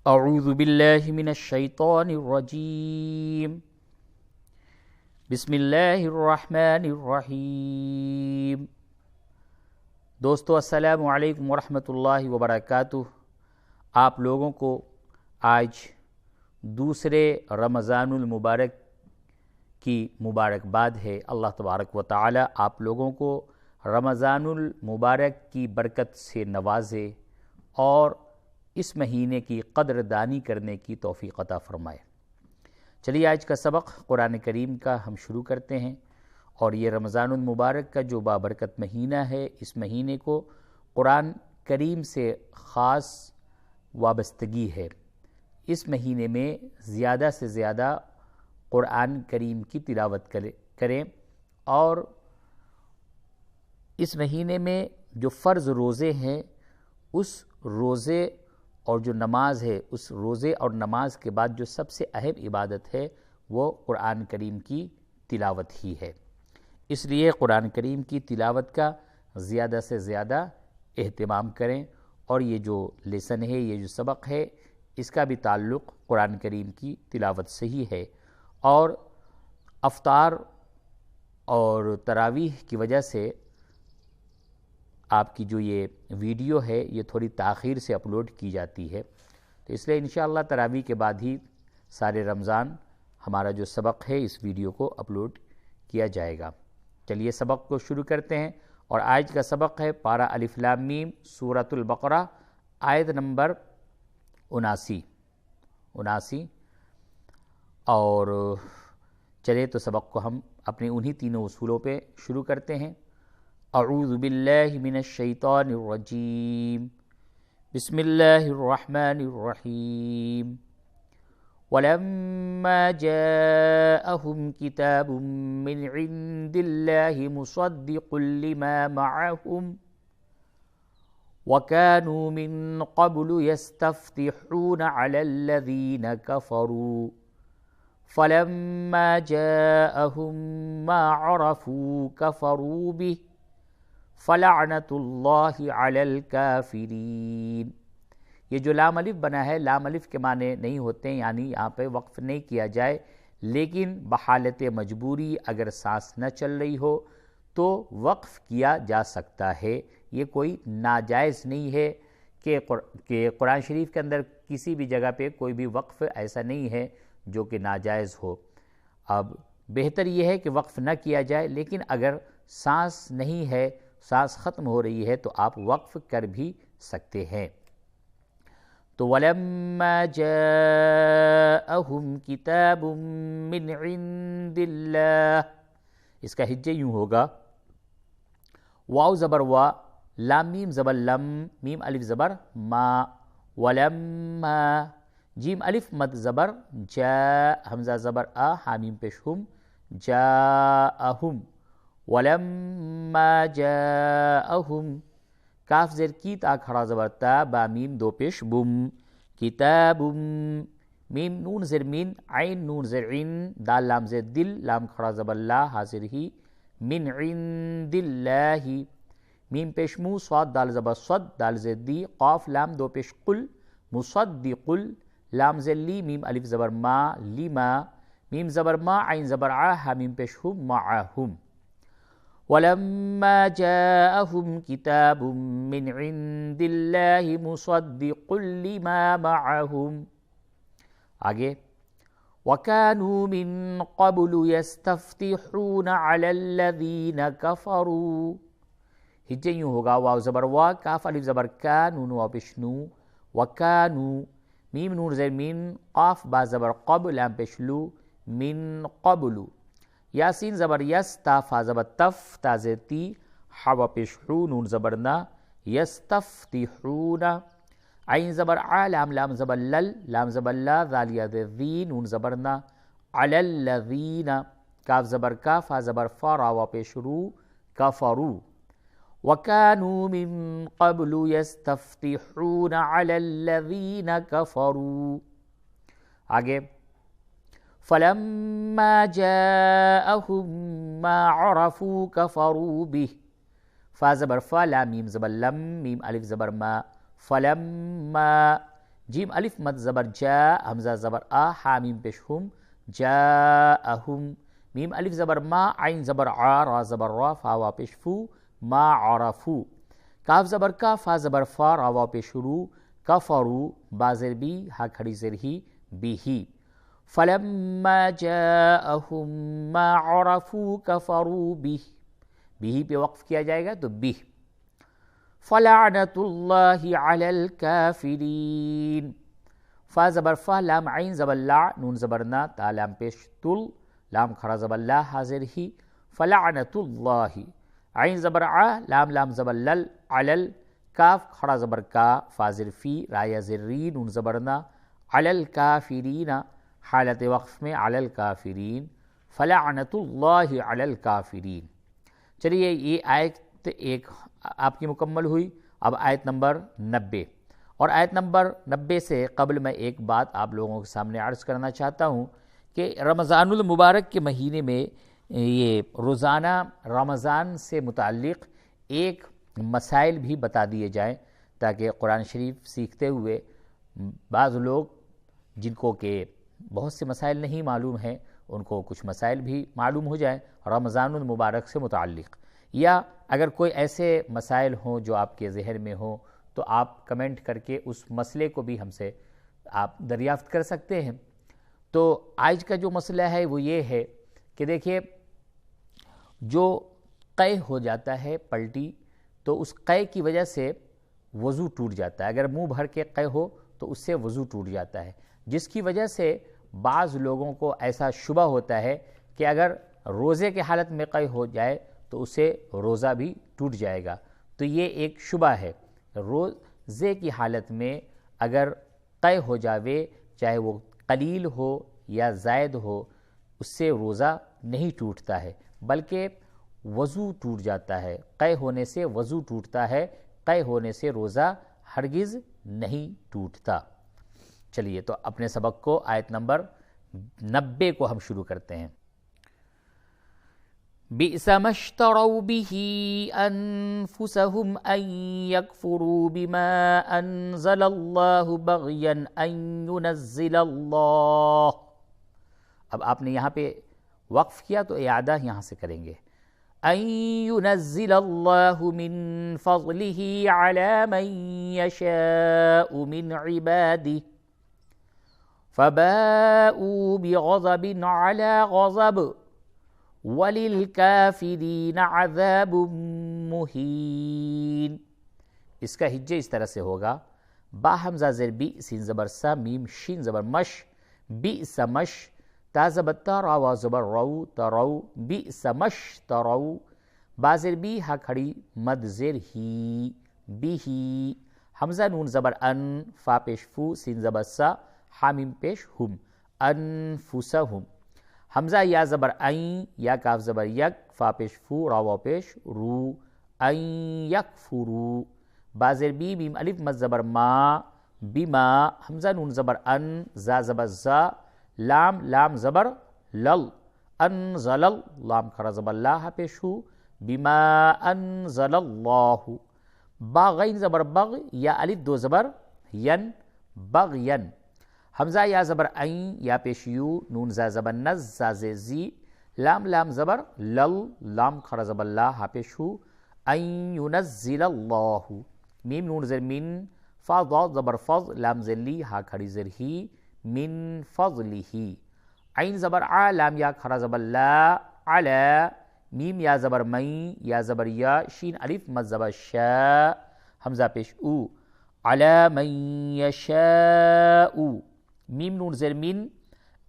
اعوذ باللہ من الشیطان الرجیم بسم اللہ الرحمن الرحیم۔ دوستو السلام علیکم ورحمۃ اللہ وبرکاتہ۔ آپ لوگوں کو آج دوسرے رمضان المبارک کی مبارکباد ہے۔ اللہ تبارک و تعالی آپ لوگوں کو رمضان المبارک کی برکت سے نوازے اور اس مہینے کی قدر دانی کرنے کی توفیق عطا فرمائے۔ چلیے آج کا سبق قرآن کریم کا ہم شروع کرتے ہیں، اور یہ رمضان المبارک کا جو بابرکت مہینہ ہے، اس مہینے کو قرآن کریم سے خاص وابستگی ہے۔ اس مہینے میں زیادہ سے زیادہ قرآن کریم کی تلاوت کریں، اور اس مہینے میں جو فرض روزے ہیں اس روزے اور جو نماز ہے، اس روزے اور نماز کے بعد جو سب سے اہم عبادت ہے وہ قرآن کریم کی تلاوت ہی ہے۔ اس لیے قرآن کریم کی تلاوت کا زیادہ سے زیادہ اہتمام کریں، اور یہ جو لیسن ہے، یہ جو سبق ہے، اس کا بھی تعلق قرآن کریم کی تلاوت سے ہی ہے۔ اور افطار اور تراویح کی وجہ سے آپ کی جو یہ ویڈیو ہے یہ تھوڑی تاخیر سے اپلوڈ کی جاتی ہے، تو اس لیے انشاءاللہ تراویح کے بعد ہی سارے رمضان ہمارا جو سبق ہے اس ویڈیو کو اپلوڈ کیا جائے گا۔ چلیے سبق کو شروع کرتے ہیں، اور آج کا سبق ہے پارہ الف لام میم سورۃ البقرہ آیت نمبر 79۔ اور چلے تو سبق کو ہم اپنے انہی تینوں اصولوں پہ شروع کرتے ہیں۔ اعوذ باللہ من الشیطان الرجیم، بسم اللہ الرحمن الرحیم۔ وَلَمَّا جَاءَهُمْ كِتَابٌ مِّنْ عِندِ اللَّهِ مُصَدِّقٌ لِّمَا مَعَهُمْ وَكَانُوا مِن قَبْلُ يَسْتَفْتِحُونَ عَلَى الَّذِينَ كَفَرُوا فَلَمَّا جَاءَهُم مَّا عَرَفُوا كَفَرُوا بِهِ فَلَعْنَةُ اللَّهِ عَلَى الْكَافِرِينَ۔ یہ جو لام الف بنا ہے، لام الف کے معنی نہیں ہوتے ہیں، یعنی یہاں پہ وقف نہیں کیا جائے، لیکن بحالت مجبوری اگر سانس نہ چل رہی ہو تو وقف کیا جا سکتا ہے۔ یہ کوئی ناجائز نہیں ہے کہ قرآن شریف کے اندر کسی بھی جگہ پہ کوئی بھی وقف ایسا نہیں ہے جو کہ ناجائز ہو۔ اب بہتر یہ ہے کہ وقف نہ کیا جائے، لیکن اگر سانس نہیں ہے، سانس ختم ہو رہی ہے، تو آپ وقف کر بھی سکتے ہیں۔ تو وَلَمَّا جَاءَهُمْ كِتَابٌ مِّنْ عِندِ اللَّهِ، اس کا ہجے یوں ہوگا، واو زبر وا، لام میم زبر لم، میم الف زبر ما، وَلَمَّا جیم الف مد زبر جا، حمزہ زبر آ، حامیم پیش ہم، جاءہم، وَلَمَّا جَاءَهُمْ کاف زیر کی تا کھڑا زبر تا، با میم دو پیش بم، کتاب میم نون زیر مین، عین نون زیر عین، دال لام زیر دل، لام کھڑا زبر لا، حاضر ہی، من عند اللہ، میم پیش مو، صاد دال زبر صد، دال زیر دی، قاف لام دو پیش قل، مصدق، لام زیر لی، میم الف زبر ما، لما، میم زبر ما، عین زبر ع، حامیم پیش ہم، معہم۔ وَلَمَّا جَاءَهُمْ كِتَابٌ مِّنْ عِندِ اللَّهِ مُصَدِّقٌ لِّمَا مَعَهُمْ آگے، وَكَانُوا مِن قَبْلُ يَسْتَفْتِحُونَ عَلَى الَّذِينَ كَفَرُوا ہجے یوں ہوگا، واو زبر وا، کاف الف زبر کا، نون واو پیش نو، وَكَانُوا میم نون زیر مین، قاف با زبر قب، لام پیش لو، من قبل، یاسین زبر یس، تا فا زبر تف، تا زیر تی، حوا پیش حو، نون زبر نا، یستفتحون، عین زبر ع، لام لام زبر لل، لام زبر لا، ذال یا زیر ذی، نون زبر نا، علی الذین، کاف زبر کا، فا زبر فا، راوا پیش رو، کفرو، وَكَانُوا مِن قَبْلُ يَسْتَفْتِحُونَ عَلَى الَّذِينَ كَفَرُوا آگے، فَلَمَّا جَاءَهُم مَّا عَرَفُوا كَفَرُوا بِهِ فا زبر فا، لام میم زبر لم، میم الف زبر ما، فَلَمَّا جیم الف مد زبر جا، حمزہ زبر آ، ہا میم پیش ہم، جاءہم، میم الف زبر ما، عین زبر عا، را زبر را، فا وا پیش فو، ما عرفو، کاف زبر کا، فا زبر فا، را وا پیش رو، کفرو، با زیر بی، ہا کھڑی زیر ہی، بیہی، فلما جاءہم ما عرفو کفروا بہ، بہ پہ وقف کیا جائے گا تو بہ، فلعنت اللہ علی الکافرین، فا زبر فا، لام عین زبر لا، نون زبر نا، تا لام پیش تل، لام کھڑا زبر لا، حاضر ہی، فلعنت اللہ، عین زبر ع، لام زبر لل، علل، کاف کھڑا زبر کا، فا زر فی، رایا زر ری، نون زبر نا، علی الکافرین، حالت وقف میں علی الکافرین، فلعنت اللہ علی الکافرین۔ چلیے یہ آیت ایک آپ کی مکمل ہوئی۔ اب آیت نمبر 90، اور آیت نمبر 90 سے قبل میں ایک بات آپ لوگوں کے سامنے عرض کرنا چاہتا ہوں کہ رمضان المبارک کے مہینے میں یہ روزانہ رمضان سے متعلق ایک مسائل بھی بتا دیے جائیں، تاکہ قرآن شریف سیکھتے ہوئے بعض لوگ جن کو کہ بہت سے مسائل نہیں معلوم ہیں ان کو کچھ مسائل بھی معلوم ہو جائیں رمضان المبارک سے متعلق، یا اگر کوئی ایسے مسائل ہوں جو آپ کے ذہن میں ہوں تو آپ کمنٹ کر کے اس مسئلے کو بھی ہم سے آپ دریافت کر سکتے ہیں۔ تو آج کا جو مسئلہ ہے وہ یہ ہے کہ دیکھیے، جو قے ہو جاتا ہے پلٹی، تو اس قے کی وجہ سے وضو ٹوٹ جاتا ہے، اگر منہ بھر کے قے ہو تو اس سے وضو ٹوٹ جاتا ہے، جس کی وجہ سے بعض لوگوں کو ایسا شبہ ہوتا ہے کہ اگر روزے کے حالت میں قے ہو جائے تو اسے روزہ بھی ٹوٹ جائے گا۔ تو یہ ایک شبہ ہے، روزے کی حالت میں اگر قے ہو جاوے، چاہے وہ قلیل ہو یا زائد ہو، اس سے روزہ نہیں ٹوٹتا ہے بلکہ وضو ٹوٹ جاتا ہے۔ قے ہونے سے وضو ٹوٹتا ہے، قے ہونے سے روزہ ہرگز نہیں ٹوٹتا۔ چلیے تو اپنے سبق کو آیت نمبر 90 کو ہم شروع کرتے ہیں۔ بئس ما اشتروا به انفسهم ان يكفروا بما انزل الله بغيا ان ينزل الله، اب آپ نے یہاں پہ وقف کیا تو اعادہ یہاں سے کریں گے، ان ينزل الله من فضله على من يشاء من عباده فباءوا بغضب على غضب وَلِلْكَافِرِينَ عَذَابٌ مُّهِينٌ۔ اس کا ہجے اس طرح سے ہوگا، با حمزہ زیر بی، سین زبر سا، میم شین زبر مش، بئس مش، تا زبر تا، را وا زبر رو، ترو، بئس مش ترو، با زیر بی، ہا کھڑی مد زیر ہی، بیہی، حمزہ نون زبر ان، فا پیش فو، سین زبر سا، ہا میم پیش ہم، انفسہم، حمزہ یا زبر این، یا کاف زبر یک، فا پیش فو، را وا پیش رو، این یکفرو، با زیر بی، میم الف مد زبر ما، بما، حمزہ نون زبر ان، زا زبر زا، لام زبر لل، انزل، لام کھڑا زبر لا، ہا پیش ہو، بما انزل اللہ، با غین زبر بغ، یا الف دو زبر ین، بغین، حمزہ یا زبر عین، یا پیش یو، نون زا زبر نز، زا زی زی، لام زبر لل، لام کھڑا زبر لا، ہا پیش ہو، این ینزل اللہ، میم نون زر من، فا ضاد زبر فض، لام زر لی، ہا کھڑی زر ہی، من فضلہ، عین زبر ع، لام یا کھڑا زبر لا، علی، میم یا زبر مین، یا زبر یا، شین الف مد زبر شا، حمزہ پیش او، علی من یشاء، میم نون زر من،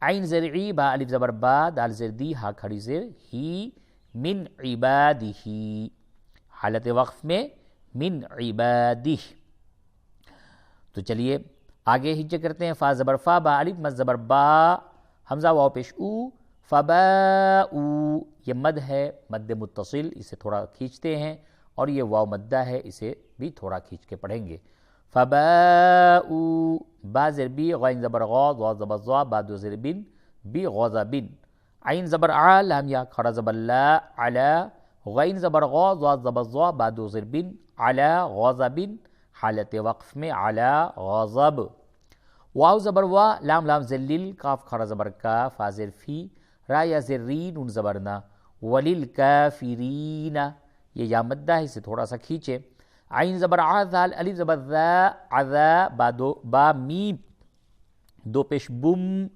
عین زر عی، با الف زبر با، دال زر دی، ہا کھڑی زر ہی، من عبادہ، حالت وقف میں من عبادہ۔ تو چلیے آگے ہجے کرتے ہیں، فا زبر فا، با الف مد زبر با، حمزہ واو پیش او، فباؤ، یہ مد ہے، مد متصل، اسے تھوڑا کھینچتے ہیں، اور یہ واو مدہ ہے، اسے بھی تھوڑا کھینچ کے پڑھیں گے، فباؤ، با زر بی، غین زبر غا، ضا زبر ضا، با دو زر بن، بی غضبن، عین زبر ع، لام یا کھڑا زبر لا، علا، غین زبر غا، ضا زبر ضا، با دو زر بن، علا غضبن، حالت وقف میں علا غضب، واو زبر وا، لام لام ذلیل، کاف کھڑا زبر کا، فا زیر فی، را یا زیر ری، نون زبر نا، وللکافرین، یہ یا مدہ ہے، اسے تھوڑا سا کھینچے، عین زبر آ، ذال، الف زبر ذا، عذا، با میم دو پیش بم،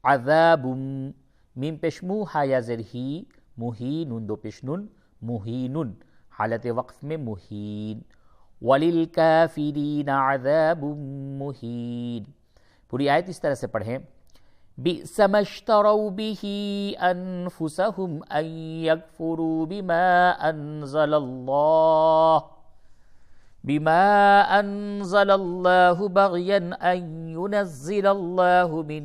عذابم، میم پیش مو، ہا یا زیر ہی، مہین، نون دو پیش نون، مہینن، حالت وقف میں مہین، وَلِلْكَافِرِينَ عَذَابٌ مُّهِينٌ۔ پوری آیت اس طرح سے پڑھیں، بِئْسَ مَا اشْتَرَوْا بِهِ أَنفُسَهُمْ أَن يَكْفُرُوا بِمَا أَنزَلَ اللَّهُ بَغْيًا أَن يُنَزِّلَ اللَّهُ مِن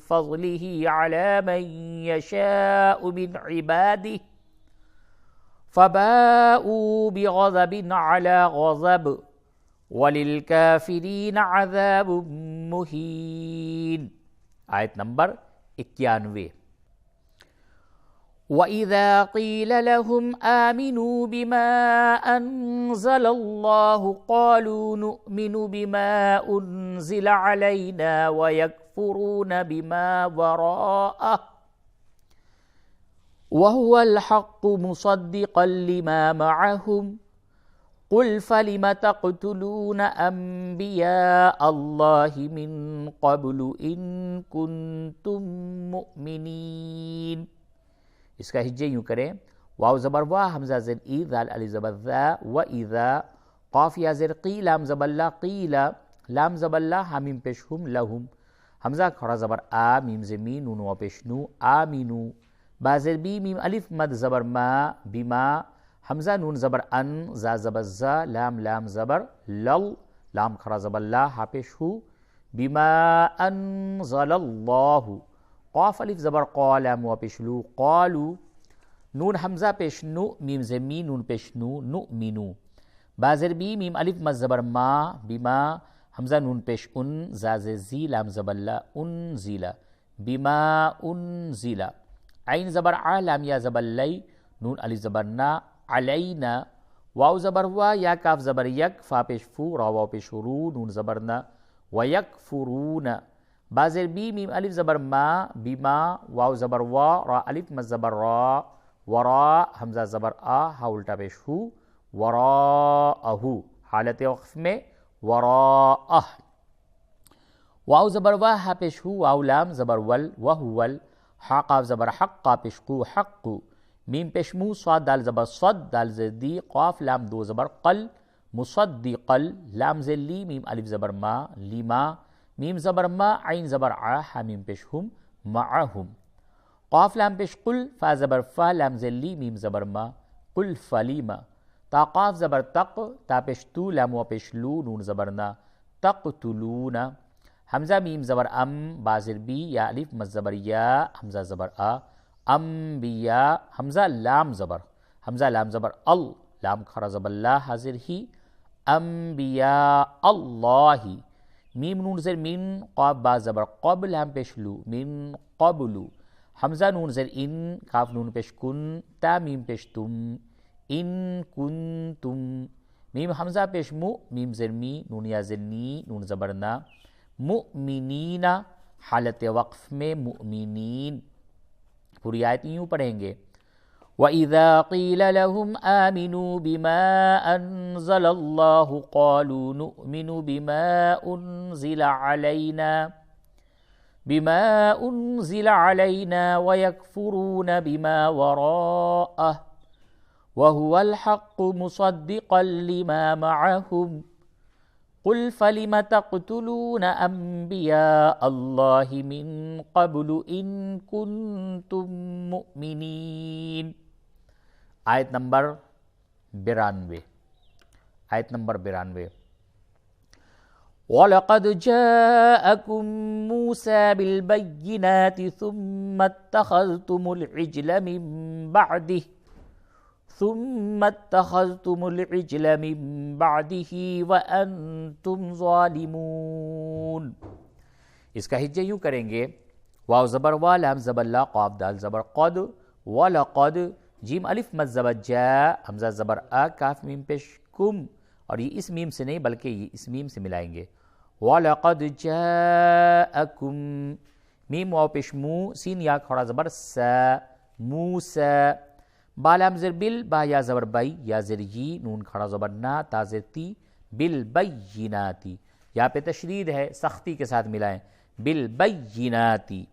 فَضْلِهِ عَلَى مَن يَشَاءُ مِنْ عِبَادِهِ فَبَاءُوا بِغَضَبٍ عَلَى غَضَبٍ وَلِلْكَافِرِينَ عَذَابٌ مُّهِينٌ۔ آیت نمبر 91۔ وَإِذَا قِيلَ لَهُمْ آمِنُوا بِمَا أَنزَلَ اللَّهُ قَالُوا نُؤْمِنُ بِمَا أُنزِلَ عَلَيْنَا وَيَكْفُرُونَ بِمَا وَرَاءَهُ وَهُوَ الْحَقُّ مُصَدِّقًا لِمَا مَعَهُمْ قُلْ فَلِمَ تَقْتُلُونَ أَنْبِيَاءَ اللَّهِ مِنْ قَبْلُ إِن كُنْتُمْ مُؤْمِنِينَ۔ اس کا ہجے یوں کریں، واو زبر وا، حمزہ زیر ای، ذال الف زبر ذا، و اذا، قاف یا زیر قی، لام زبر لا، قیلا، لام زبر لا، حمیم پیش ہم، لہم، حمزہ کھڑا زبر آ، میم زیر می، نون و پیش نو، آمینو، با زیر بی، میم الف مد زبر ما، بما، حمزہ نون زبر ان، زا زبر زا، لام لام زبر لل، لام کھڑا زبر لا، ہا پیش ہو، بما انزل اللہ، قاف الف زبر قا، لام و پیش لو، قالو، نون حمزہ پیش نو، میم زیر می، نون پیش نو، نؤمنو، با زیر بی، میم الف مد زبر ما، بما، حمزہ نون پیش ان، زا زیر زی، لام زبر لا، انزل، بما انزل، عین زبر ع، لام یا زبر لی، نون الف زبر نا، علینا، واو زبر وا، یا کاف زبر یک، فا پیش فو، را واو پیش رو، نون زبر نا، ویکفرون، با زیر بی، میم الف زبر ما، بما، واو زبر وا، را الف مد زبر را، ورا، حمزہ زبر آ، ہا الٹا پیش ہو، وراءہ، حالت وقف میں وراءہ، واو زبر وا، ہا پیش ہو، واو لام زبر ول، وہول، ہا قاف زبر حق، قا پیش قو، حق، میم پیش مو، صاد دال زبر صد، دال زیر دی، قاف لام دو زبر قل، مصدقل، لام زیر لی، میم الف زبر ما، لیما، میم زبر ما، عین زبر ع، ہا میم پیش ہم، معہم، قاف لام پیش قل، فا زبر فا، لام زیر لی، میم زبر ما، قل فلیما، تا قاف زبر تق، تا پیش تو، لام و پیش لو، نون زبر نا، تقتلون، حمزہ میم زبر ام، با زیر بی، یا الف مد زبر یا، حمزہ زبر آ، انبیاء، حمزہ لام زبر، حمزہ لام زبر ال، لام کھڑا زبر لا، حاضر ہی، انبیاء اللہ، میم نون زیر من، قاف با زبر قب، لام پیش لو، من قبلو، حمزہ نون زیر ان، کاف نون پیش کن، تا میم پیش تم، ان کنتم، میم حمزہ پیش مو، میم زیر می، نون یا زیر نی، نون زبر نا، مؤمنین، حالت وقف میں مؤمنین۔ پوری آیت یوں پڑھیں گے، وَإِذَا قِيلَ لَهُمْ آمِنُوا بِمَا أَنزَلَ اللَّهُ قَالُوا نُؤْمِنُ بِمَا أُنزِلَ عَلَيْنَا وَيَكْفُرُونَ بِمَا وَرَاءَهُ وَهُوَ الْحَقُّ مُصَدِّقًا لِمَا مَعَهُمْ قُلْ فَلِمَ تَقْتُلُونَ أَنْبِيَاءَ اللَّهِ مِنْ قَبْلُ إِن كُنْتُمْ مُؤْمِنِينَ۔ آیت نمبر 92۔ آیت نمبر 92۔ وَلَقَدْ جَاءَكُمْ مُوسَى بِالْبَيِّنَاتِ ثُمَّ اتَّخَذْتُمُ الْعِجْلَ مِن بَعْدِهِ وَأَنْتُمْ ظَالِمُونَ۔ اس کا ہجے یوں کریں گے، واو زبر وا، لام زبر لا، قاف دال زبر قد، وَلَقَدْ، جیم الف مد زبر جا، حمزہ زبر آ، کاف میم پیش کم، اور یہ اس میم سے نہیں بلکہ یہ اس میم سے ملائیں گے، وَلَقَدْ جَاءَكُمْ میم واو پیش مو سین یا کھڑا زبر سا موسیٰ با لام زر بل با یا زبر بائی یا زر یی نون کھڑا زبر نا تا زر تی بالبیناتی یہاں پہ تشدید ہے سختی کے ساتھ ملائیں بالبیناتی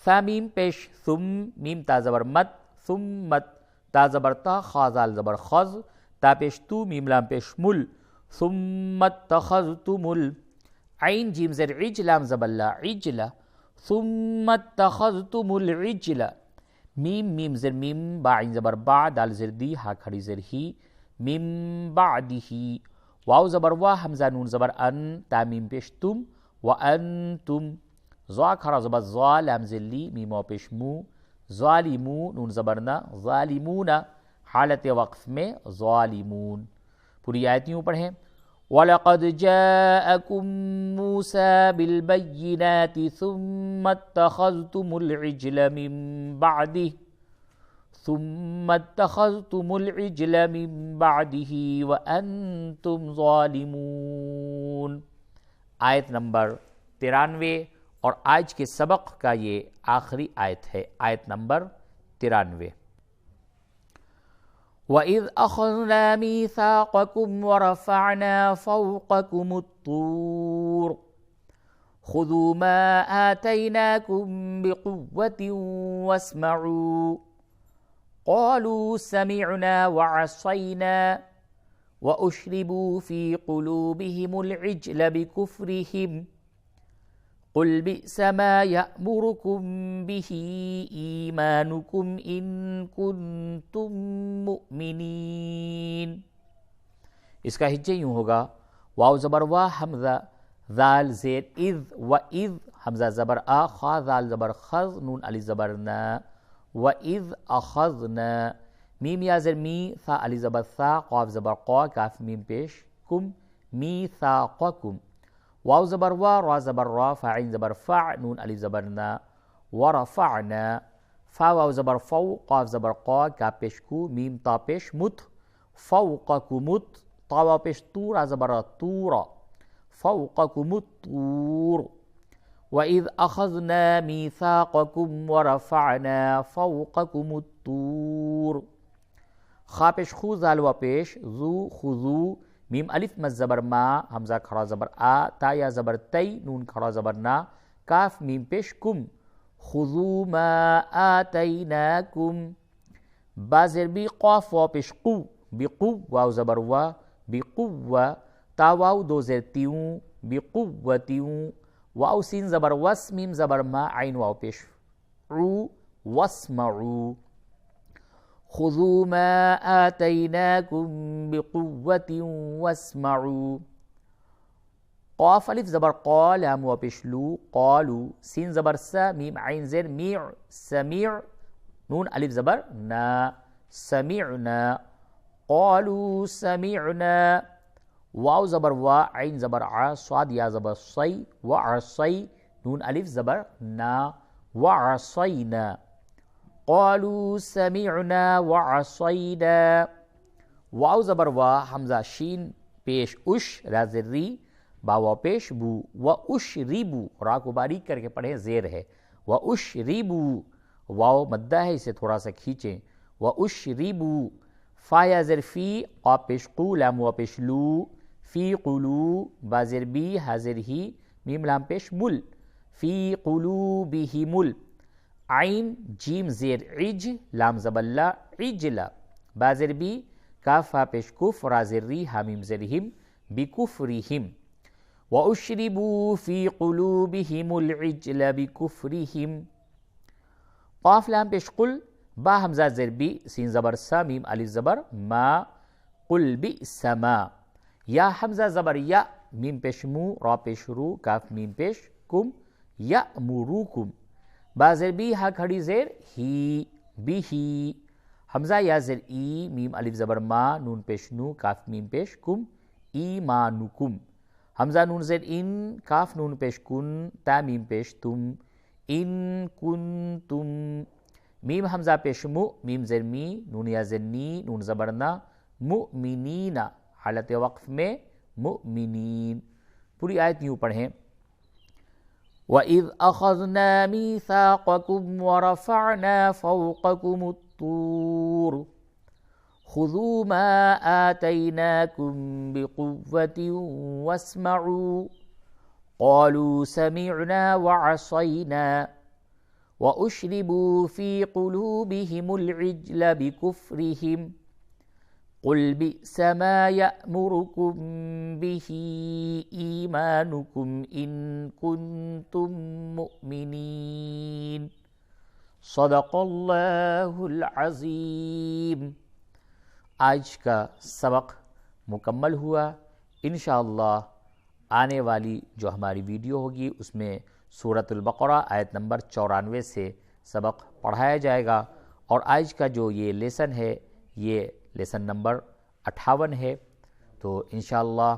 ثا میم پیش ثم میم تا زبر مت ثمت تا زبر تا خا زال زبر خز تا پیش تو میم لام پیش مل ثم اتخذتم عین جیم زر عج لام زبر لا عجلہ ثم اتخذتم العجل میم میم زر میم با عین زبر با دال زر دی ہا کھڑی زر ہی میم بعدہ واو زبر وا حمزہ نون زبر ان تا میم پیش تم وانتم زا کھڑا زبر زا لام زر لی میم واو پیش مو ظالمون نون زبر نا ظالمون حالت وقف میں ظالمون. پوری آیت یوں پڑھیں وَلَقَدْ جَاءَكُم مُوسَى بِالْبَيِّنَاتِ ثُمَّ اتَّخَذْتُمُ الْعِجْلَ مِن بَعْدِهِ وَأَنْتُمْ ظَالِمُونَ. آیت نمبر 93 اور آج کے سبق کا یہ آخری آیت ہے، آیت نمبر 93. وَإِذْ أَخَذْنَا مِيثَاقَكُمْ وَرَفَعْنَا فَوْقَكُمُ الطُّورَ خُذُوا مَا آتَيْنَاكُمْ بِقُوَّةٍ وَاسْمَعُوا قَالُوا سَمِعْنَا وَعَصَيْنَا وَأُشْرِبُوا فِي قُلُوبِهِمُ الْعِجْلَ بِكُفْرِهِمْ قُلْ بِئْسَ مَا يَأْمُرُكُمْ بِهِ إِيمَانُكُمْ إِن كُنتُم مُؤْمِنِينَ. اس کا ہجے یوں ہوگا واو زبر وا حمزہ ذال زیر اذ و اذ حمزہ زبر آ خا ذال زبر خز نون علی زبر نا و اذ اخذنا میم یا زر می ثا علی زبر ثا قاف زبر قا کاف میم پیش کم میثاقکم واو زبر وا را زبر را فا عین زبر فع نون علی زبر نا ورفعنا فا واو زبر فو قاف زبر قا کاف پیش کو میم تا پیش مت فوقکمت تا واو پیش تو را زبر تورا فوقکم الطور وَإِذْ أَخَذْنَا مِيثَاقَكُمْ وَرَفَعْنَا فَوْقَكُمُ الطُّورَ خا پیش خو زال و پیش ذو خذو میم الف مز زبر ما حمزہ کھڑا زبر آ تا یا زبر تی نون کھڑا زبر نا کاف میم پیش کم خذو ما آتیناکم با زر بی قاف و پیش قو بقو واو زبر و بقو تا واو دو زر تیوں بقوتیوں واو سین زبر وس میم زبر ما عین واو پیش عو واسمعو خذوا ما آتیناکم بقوة واسمعو قاف الف زبر قا لام واو پیش لو قالو سین زبر سا میم عین زر میع سمیع نون الف زبر نا سمعنا قالوا سمعنا واو زبر وا عین زبر ع صاد یا زبر صی وعصی نون الف زبر نا وعصینا قالوا سمعنا وعصینا واو زبر وا حمزہ شین پیش اش را زری با واو پیش بو و اشربو را کو باریک کر کے پڑھیں زیر ہے و اشربو واو مدہ ہے اسے تھوڑا سا کھینچیں و اشربو فا یا زر فی قاف پیش قو لام واو پیش لو فی قلو با زر بی حاضر ہی میم لام پیش مل فی قلوبہم عین جیم زیر عج لام زبلا عجلا با زر بی کاف فا پیش کف را زر ری حامیم زرہم بکفرہم وَأُشْرِبُوا فِي قُلُوبِهِمُ الْعِجْلَ بِكُفْرِهِمْ قاف لام پیش قل با حمزہ زر بی سین زبر سا میم الف زبر ما قل بئس ما یا حمزہ زبر یا میم پیش مو را پیش رو کاف میم پیش کم یأمروکم با زر بی ہا کھڑی زیر ہی بی ہی حمزہ یا زر ای میم الف زبر ما نون پیش نو کاف میم پیش کم ایمانکم حمزہ نون زر ان کاف نون پیش کن تا میم پیش تم ان کنتم میم حمزہ پیش مو میم زر می نون یا زر نی نون زبرنا مؤمنین حالت وقف میں مؤمنین پوری آیت یوں پڑھیں، وَإِذْ أَخَذْنَا مِيثَاقَكُمْ وَرَفَعْنَا فَوْقَكُمُ الطُّورَ خُذُوا مَا آتَيْنَاكُمْ بِقُوَّةٍ وَاسْمَعُوا قَالُوا سَمِعْنَا وَعَصَيْنَا وَأُشْرِبُوا فِي قُلُوبِهِمُ الْعِجْلَ بِكُفْرِهِمْ قُلْ بِئْسَ مَا يَأْمُرُكُمْ بِهِ إِيمَانُكُمْ إِن كُنتُم مُؤْمِنِينَ صدق اللہ العظیم۔ آج کا سبق مکمل ہوا۔ انشاءاللہ آنے والی جو ہماری ویڈیو ہوگی اس میں سورۃ البقرہ آیت نمبر 94 سے سبق پڑھایا جائے گا، اور آج کا جو یہ لیسن ہے یہ لیسن نمبر 58 ہے۔ تو انشاءاللہ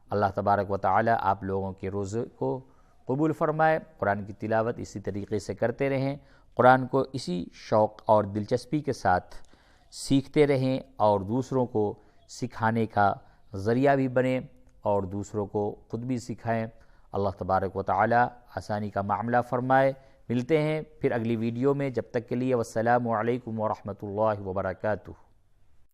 اللہ تبارک و تعالی آپ لوگوں کے روزے کو قبول فرمائے، قرآن کی تلاوت اسی طریقے سے کرتے رہیں، قرآن کو اسی شوق اور دلچسپی کے ساتھ سیکھتے رہیں، اور دوسروں کو سکھانے کا ذریعہ بھی بنیں اور دوسروں کو خود بھی سکھائیں۔ اللہ تبارک و تعالی آسانی کا معاملہ فرمائے۔ ملتے ہیں پھر اگلی ویڈیو میں، جب تک کے لیے والسلام علیکم ورحمۃ اللہ وبرکاتہ۔